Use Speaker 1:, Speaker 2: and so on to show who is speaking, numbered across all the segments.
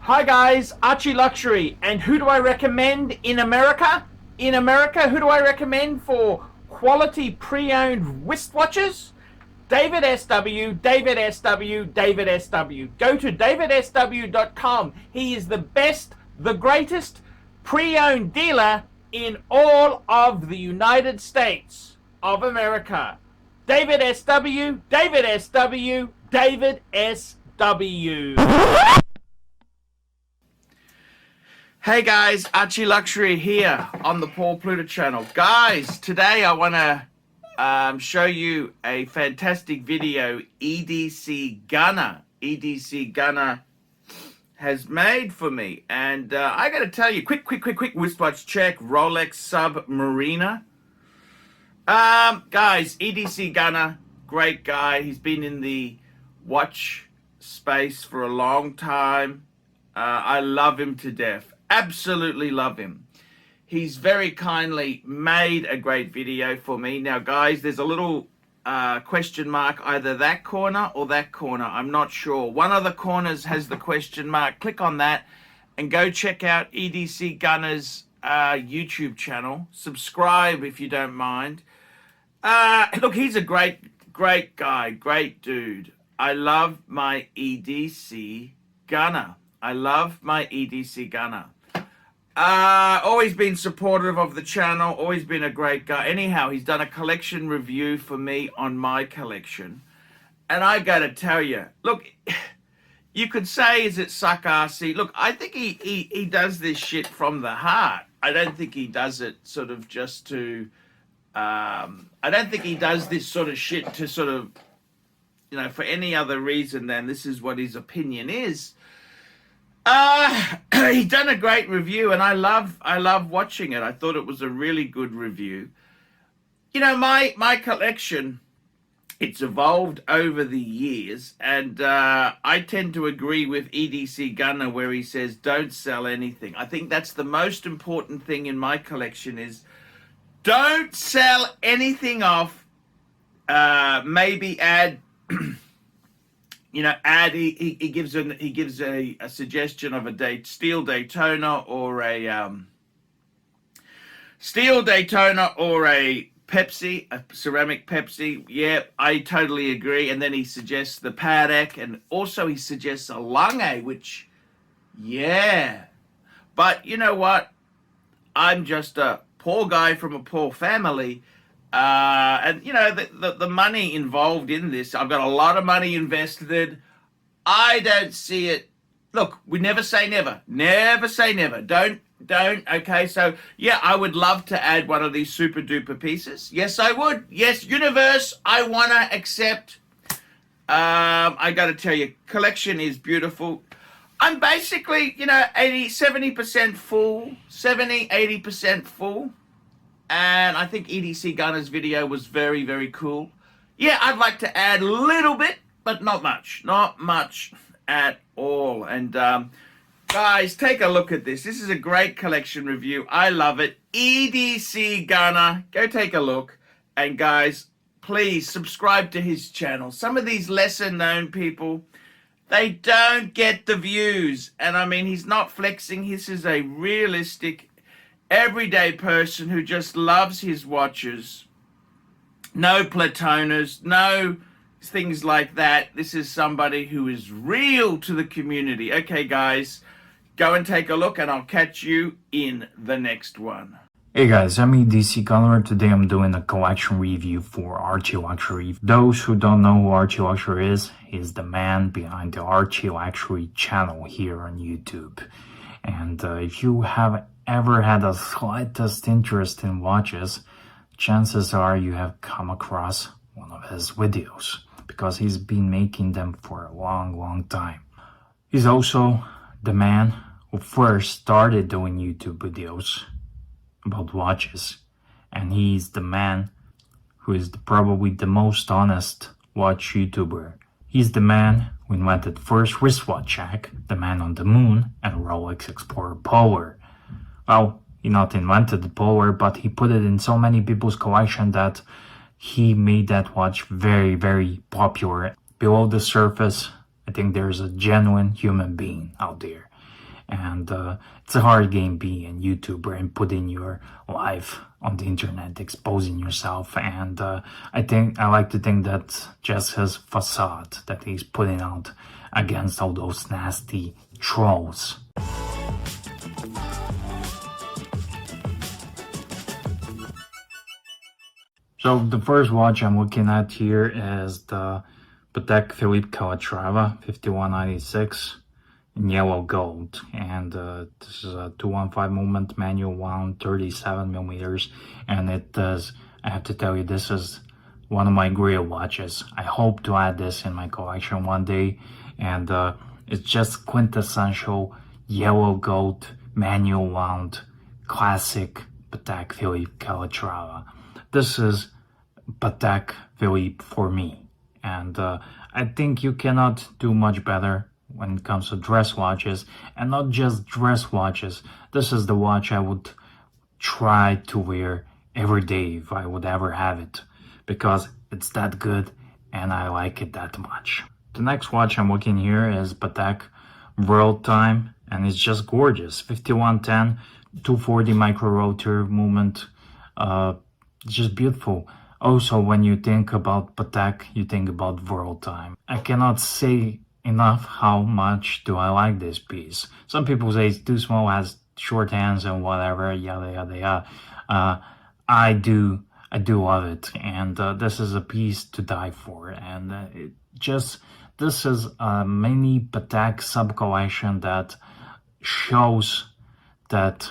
Speaker 1: Hi guys, Archie Luxury, and who do I recommend in America? In America, who do I recommend for quality pre-owned wristwatches? David SW, David SW, David SW. Go to davidsw.com. He is the best, the greatest pre-owned dealer in all of the United States of America. David SW, David SW, David SW. Hey guys, Archie Luxury here on the Paul Pluta channel. Guys, today I want to show you a fantastic video EDC Gunner has made for me. And I got to tell you, quick wristwatch check, Rolex Submariner. Guys, EDC Gunner, great guy. He's been in the watch space for a long time. I love him to death. Absolutely love him. He's very kindly made a great video for me. Now guys, there's a little question mark, either that corner or that corner. I'm not sure. One of the corners has the question mark. Click on that and go check out EDC Gunner's YouTube channel. Subscribe if you don't mind. Look, he's a great guy, great dude. I love my EDC Gunner. I love my EDC Gunner. Always been supportive of the channel, always been a great guy. Anyhow, he's done a collection review for me on my collection. And I gotta tell you, look, you could say, is it suck-arsey? Look, I think he does this shit from the heart. I don't think he does it sort of just to, I don't think he does this sort of shit to sort of, you know, for any other reason than this is what his opinion is. He done a great review, and I love watching it. I thought it was a really good review. You know, my collection, it's evolved over the years, and I tend to agree with EDC Gunner where he says don't sell anything. I think that's the most important thing in my collection is don't sell anything off. Maybe add you know, he gives a suggestion of a steel Daytona or a Pepsi, a ceramic Pepsi. Yeah, I totally agree. And then he suggests the Patek, and also he suggests a Lange, which, yeah. But you know what? I'm just a poor guy from a poor family. And you know, the money involved in this, I've got a lot of money invested. I don't see it. Look, we never say never. Never say never. Don't. Okay, so yeah, I would love to add one of these super duper pieces. Yes, I would. Yes, universe, I want to accept. I got to tell you, collection is beautiful. I'm basically, you know, 70% full, 80% full. And I think EDC Gunner's video was very cool. Yeah, I'd like to add a little bit, but not much. Not much at all. And guys, take a look at this. This is a great collection review. I love it. EDC Gunner. Go take a look. And guys, please subscribe to his channel. Some of these lesser known people, they don't get the views. And I mean, he's not flexing. This is a realistic everyday person who just loves his watches. No platonas, no things like that. This is somebody who is real to the community. Okay, guys, go and take a look, and I'll catch you in the next one.
Speaker 2: Hey guys, I'm EDC Gunner. Today I'm doing a collection review for Archie Luxury. Those who don't know who Archie Luxury is, he's the man behind the Archie Luxury channel here on YouTube. And if you have ever had the slightest interest in watches, chances are you have come across one of his videos, because he's been making them for a long time. He's also the man who first started doing YouTube videos about watches, and he's the man who is probably the most honest watch YouTuber. He's the man who invented first wristwatch check, the man on the moon, and Rolex Explorer Polar. Well, he not invented the Polar, but he put it in so many people's collection that he made that watch very popular. Below the surface, I think there's a genuine human being out there. and it's a hard game being a YouTuber and putting your life on the internet, exposing yourself. And I like to think that just his facade that he's putting out against all those nasty trolls. So the first watch I'm looking at here is the Patek Philippe Calatrava 5196 in yellow gold, and this is a 215 movement manual wound 37 millimeters, and it does, I have to tell you, this is one of my grail watches. I hope to add this in my collection one day, and it's just quintessential yellow gold manual wound classic Patek Philippe Calatrava. This is Patek Philippe for me, and I think you cannot do much better when it comes to dress watches, and not just dress watches. This is the watch I would try to wear every day if I would ever have it, because it's that good and I like it that much. The next watch I'm looking here is Patek World Time, and it's just gorgeous. 5110, 240 micro rotor movement, just beautiful. Also, when you think about Patek, you think about World Time. I cannot say enough how much do I like this piece. Some people say it's too small, has short hands and whatever, yada yada yada. I do love it, and this is a piece to die for. And this is a mini Patek sub collection that shows that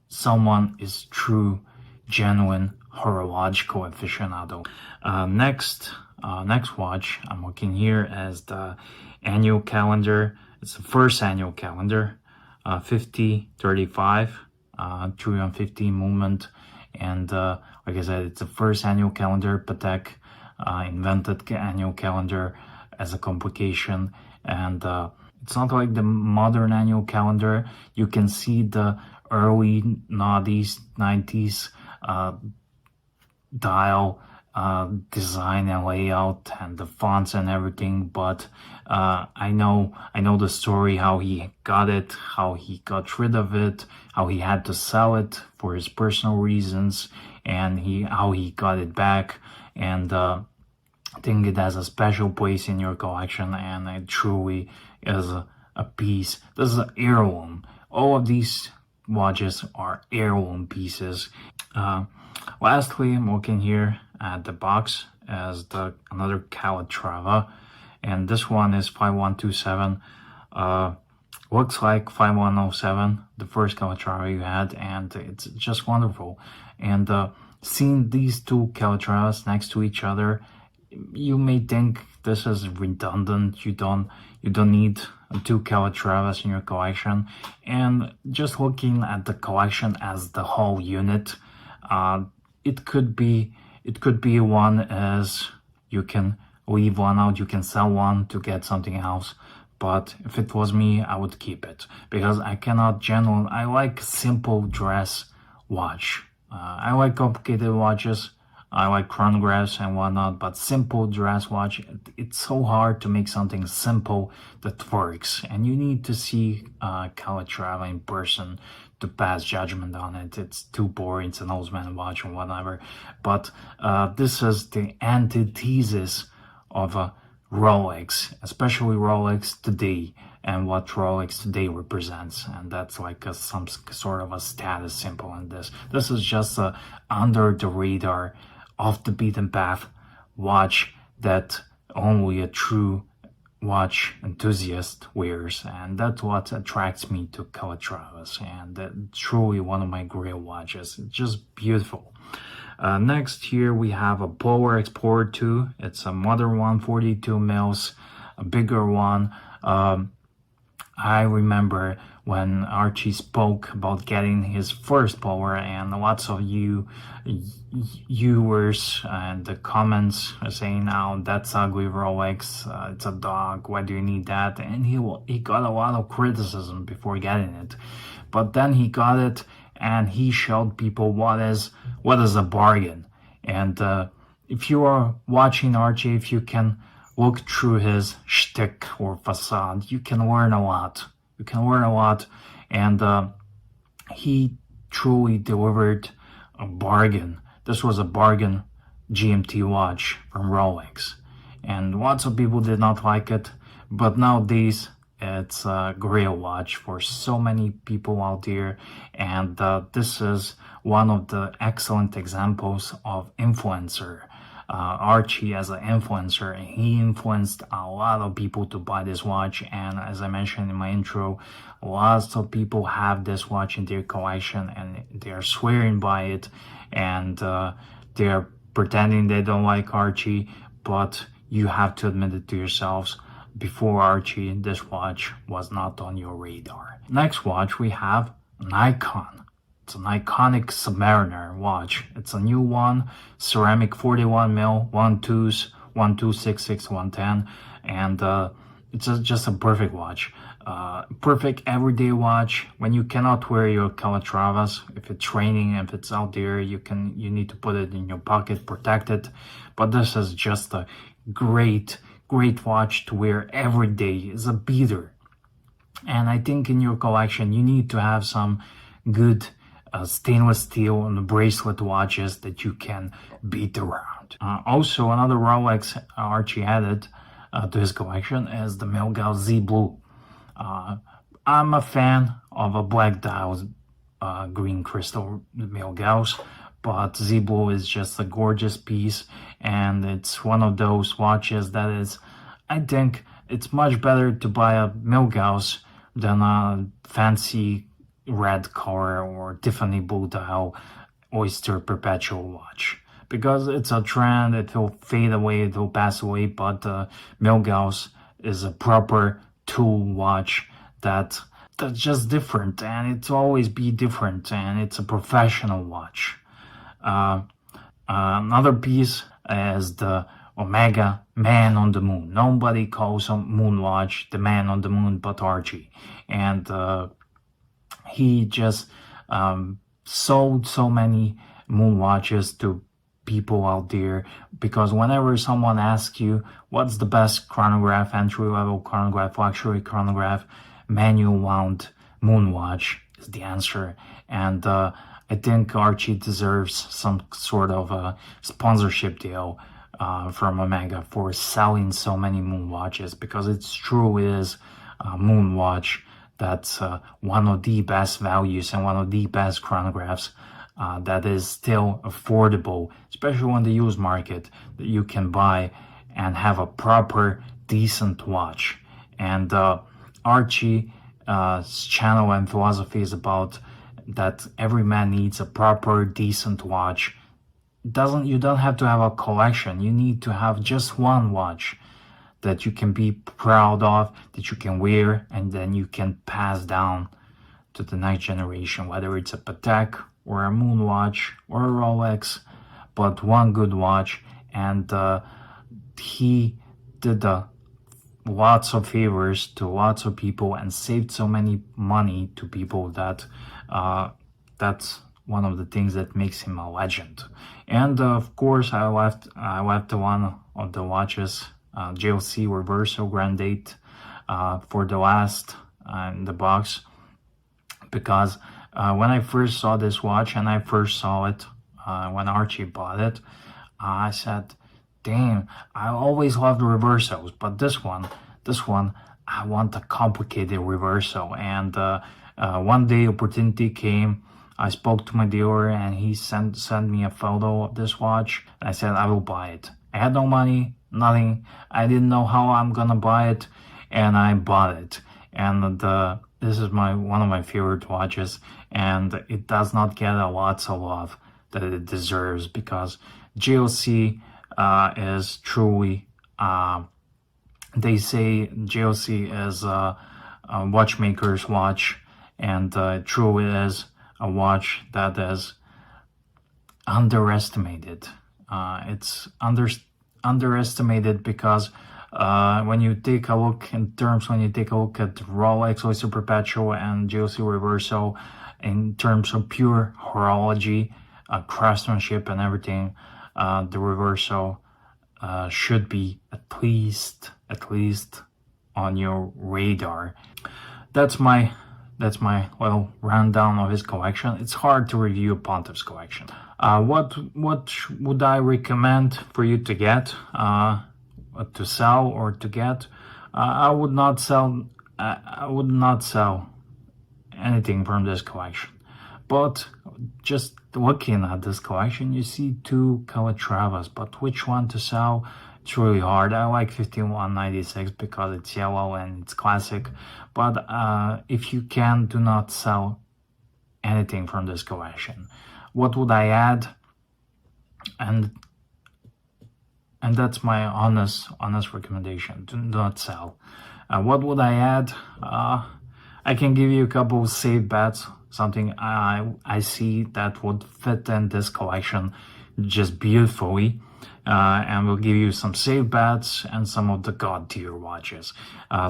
Speaker 2: someone is true, genuine horological aficionado. Next watch I'm looking here as the annual calendar. It's the first annual calendar, 5035, 315 movement, and like I said, it's the first annual calendar. Patek invented annual calendar as a complication, and it's not like the modern annual calendar. You can see the early 90s dial design and layout and the fonts and everything, but I know the story, how he got it, how he got rid of it, how he had to sell it for his personal reasons, and how he got it back. And I think it has a special place in your collection, and it truly is a piece. This is an heirloom. All of these watches are heirloom pieces. Lastly, I'm looking here at the box as another Calatrava, and this one is 5127. Looks like 5107, the first Calatrava you had, and it's just wonderful. And seeing these two Calatravas next to each other, you may think this is redundant. You don't need two Calatravas in your collection. And just looking at the collection as the whole unit, it could be one as you can leave one out, you can sell one to get something else. But if it was me, I would keep it, because I like simple dress watch. I like complicated watches, I like chronographs and whatnot, but simple dress watch, it's so hard to make something simple that works, and you need to see Calatrava in person to pass judgment on it. It's too boring, it's an old man watch or whatever. But this is the antithesis of a Rolex, especially Rolex today, and what Rolex today represents, and that's like some sort of a status symbol in this. This is just a under the radar, off the beaten path watch that only a true watch enthusiast wears, and that's what attracts me to Calatravas, and truly one of my grail watches. It's just beautiful. Next here we have a Polar Explorer 2. It's a modern one, 42 mils, a bigger one. I remember when Archie spoke about getting his first Polar, and lots of you viewers and the comments are saying, "Oh, that's ugly Rolex, it's a dog, why do you need that?" And he got a lot of criticism before getting it, but then he got it and he showed people what is a bargain. And if you are watching Archie, if you can look through his shtick or facade, you can learn a lot. You can learn a lot, and he truly delivered a bargain. This was a bargain GMT watch from Rolex, and lots of people did not like it, but nowadays it's a great watch for so many people out there, and this is one of the excellent examples of influencer. Archie as an influencer, and he influenced a lot of people to buy this watch, and as I mentioned in my intro, lots of people have this watch in their collection and they are swearing by it, and they're pretending they don't like Archie, but you have to admit it to yourselves. Before Archie, this watch was not on your radar. Next watch we have an icon. It's an iconic Submariner watch. It's a new one, ceramic 41mm, 1.2s, 1266, 110, and it's just a perfect watch. Perfect everyday watch when you cannot wear your Calatravas. If it's raining, if it's out there, you need to put it in your pocket, protect it. But this is just a great watch to wear every day. It's a beater. And I think in your collection, you need to have some good stainless steel and bracelet watches that you can beat around. Also, another Rolex Archie added to his collection is the Milgauss Z Blue. I'm a fan of a black dial green crystal Milgauss, but Z Blue is just a gorgeous piece, and it's one of those watches that is, I think it's much better to buy a Milgauss than a fancy red color or Tiffany blue dial Oyster Perpetual watch, because it's a trend. It will fade away, it will pass away, but Milgauss is a proper tool watch that's just different, and it's always be different, and it's a professional watch. Another piece is the Omega Man on the Moon. Nobody calls a moon watch the Man on the Moon but Archie, and he just sold so many moon watches to people out there, because whenever someone asks you what's the best chronograph, entry-level chronograph, luxury chronograph, manual wound moon watch is the answer. And I think Archie deserves some sort of a sponsorship deal from Omega for selling so many moon watches, because it's true is a moon watch that's one of the best values and one of the best chronographs that is still affordable, especially on the used market, that you can buy and have a proper, decent watch. And Archie's channel and philosophy is about that every man needs a proper, decent watch. You don't have to have a collection. You need to have just one watch that you can be proud of, that you can wear, and then you can pass down to the next generation, whether it's a Patek or a moon watch or a Rolex, but one good watch. And he did lots of favors to lots of people and saved so many money to people that that's one of the things that makes him a legend. And of course, I left one of the watches, JLC Reverso Grand Date, for the last in the box, because when I first saw this watch, and I first saw it when Archie bought it, I said, damn, I always loved Reversos, but this one, I want a complicated Reverso. And one day opportunity came. I spoke to my dealer, and he sent me a photo of this watch. I said, I will buy it. I had no money, nothing. I didn't know how I'm gonna buy it, and I bought it. And this is one of my favorite watches, and it does not get a lot of love that it deserves, because JLC is truly, they say JLC is a watchmaker's watch, and it truly is a watch that is underestimated. It's underestimated because when you take a look at Rolex, Oyster Perpetual, and JLC Reverso, in terms of pure horology, craftsmanship, and everything, the Reverso should be at least on your radar. that's my little rundown of his collection. It's hard to review a Pontiff's collection. What would I recommend for you to get, to sell or to get? I would not sell. I would not sell anything from this collection. But just looking at this collection, you see two Calatravas, but which one to sell? It's really hard. I like 5196 because it's yellow and it's classic. But if you can, do not sell anything from this collection. What would I add? And that's my honest recommendation. Do not sell. What would I add? I can give you a couple of safe bets. Something I see that would fit in this collection just beautifully. And we'll give you some safe bets and some of the god tier watches.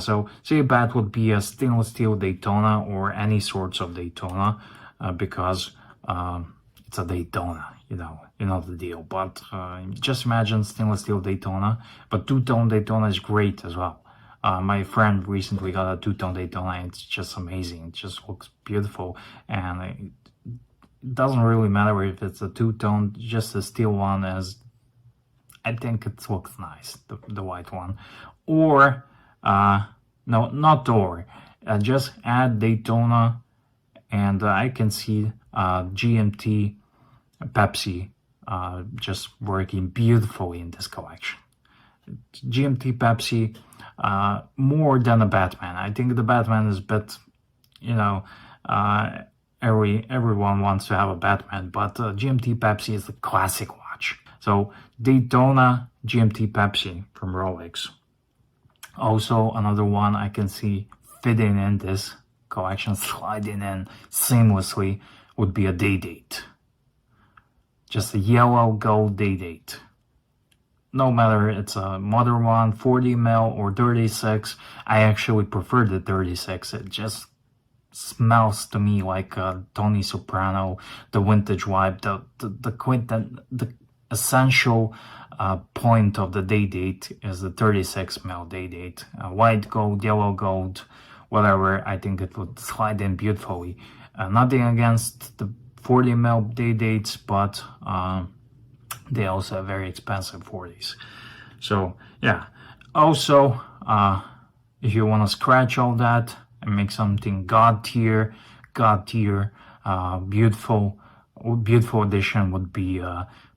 Speaker 2: So safe bet would be a stainless steel Daytona or any sorts of Daytona, because it's a Daytona, you know the deal. But just imagine stainless steel Daytona, but two-tone Daytona is great as well. My friend recently got a two-tone Daytona, and it's just amazing. It just looks beautiful, and it doesn't really matter if it's a two-tone, just a steel one, as I think it looks nice, the white one. Or, no, not or, just add Daytona, and I can see GMT Pepsi just working beautifully in this collection. GMT Pepsi, more than a Batman. I think the Batman is a bit, everyone wants to have a Batman, but GMT Pepsi is the classic watch. So Daytona GMT Pepsi from Rolex. Also another one I can see fitting in this collection, sliding in seamlessly, would be a Day-Date. Just a yellow gold Day-Date. No matter it's a modern one, 40 mil or 36, I actually prefer the 36. It just smells to me like Tony Soprano, the vintage vibe, the essential point of the Day-Date is the 36 mil Day-Date. White gold, yellow gold, whatever. I think it would slide in beautifully. Nothing against the 40 mil Day-Dates, but they also have very expensive 40s. So yeah. Also, if you want to scratch all that and make something god tier, beautiful addition would be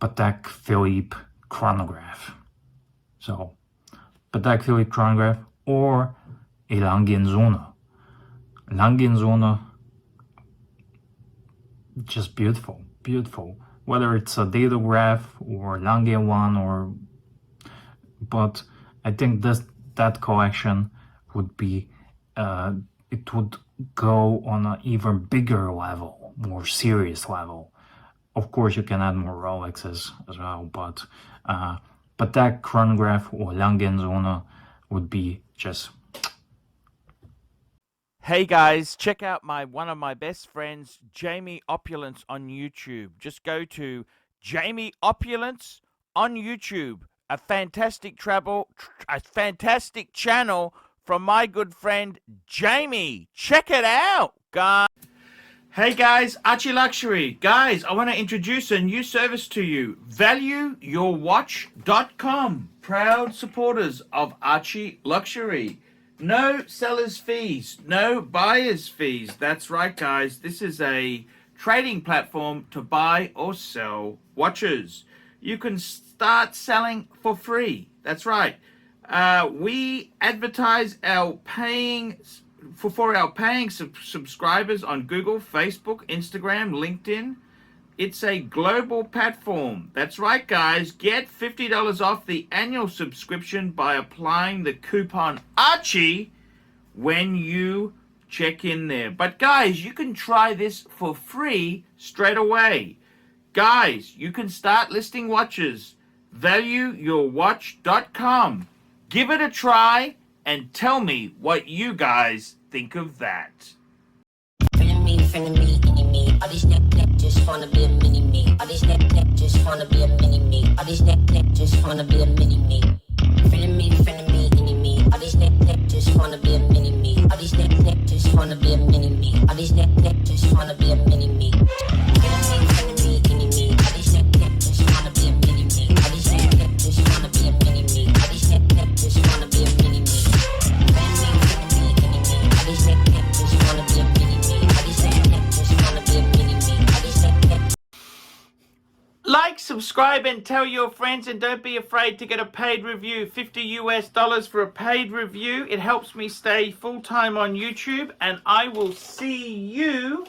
Speaker 2: Patek Philippe chronograph. So Patek Philippe chronograph or a Langenzone. Just beautiful. Whether it's a datograph or Lange one, but I think that collection would be, it would go on an even bigger level, more serious level. Of course, you can add more Rolexes as well, but that chronograph or Langenzone would be just.
Speaker 1: Hey guys, check out one of my best friends, Jamie Opulence, on YouTube. Just go to Jamie Opulence on YouTube. A fantastic channel from my good friend Jamie. Check it out, guys. Hey guys, Archie Luxury. Guys, I want to introduce a new service to you. ValueYourWatch.com. Proud supporters of Archie Luxury. No seller's fees, no buyer's fees. That's right, guys. This is a trading platform to buy or sell watches. You can start selling for free. That's right. We advertise our paying subscribers on Google, Facebook, Instagram, LinkedIn. It's a global platform. That's right, guys. Get $50 off the annual subscription by applying the coupon Archie when you check in there. But guys, you can try this for free straight away. Guys, you can start listing watches. ValueYourWatch.com. Give it a try and tell me what you guys think of that.
Speaker 3: All these neck just wanna be a mini me. All these neck just wanna be a mini me. All these neck just wanna be a mini me. Feeling me, any me. All these neck just wanna be a mini me. All these neck just
Speaker 1: Subscribe and tell your friends, and don't be afraid to get a paid review. $50 for a paid review. It helps me stay full-time on YouTube, and I will see you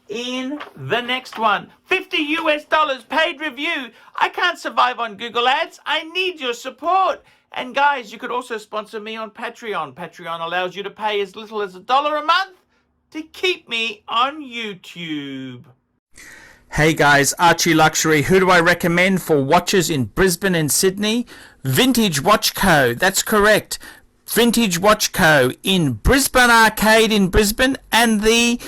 Speaker 1: in the next one. $50 paid review. I can't survive on Google Ads. I need your support. And guys, you could also sponsor me on Patreon. Patreon allows you to pay as little as $1 a month to keep me on YouTube. Hey guys, Archie Luxury. Who do I recommend for watches in Brisbane and Sydney? Vintage Watch Co. That's correct. Vintage Watch Co. in Brisbane Arcade in Brisbane and the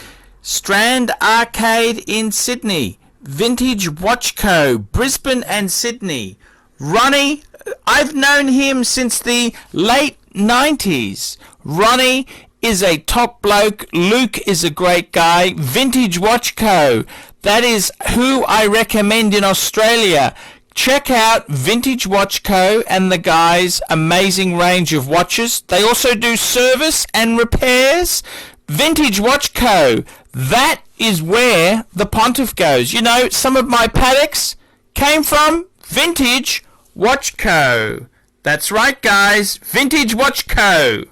Speaker 1: Strand Arcade in Sydney. Vintage Watch Co. Brisbane and Sydney. Ronnie, I've known him since the late 90s. Ronnie is a top bloke. Luke is a great guy. Vintage Watch Co. That is who I recommend in Australia. Check out Vintage Watch Co. and the guys' amazing range of watches. They also do service and repairs. Vintage Watch Co. That is where the pontiff goes. You know, some of my Pateks came from Vintage Watch Co. That's right, guys. Vintage Watch Co.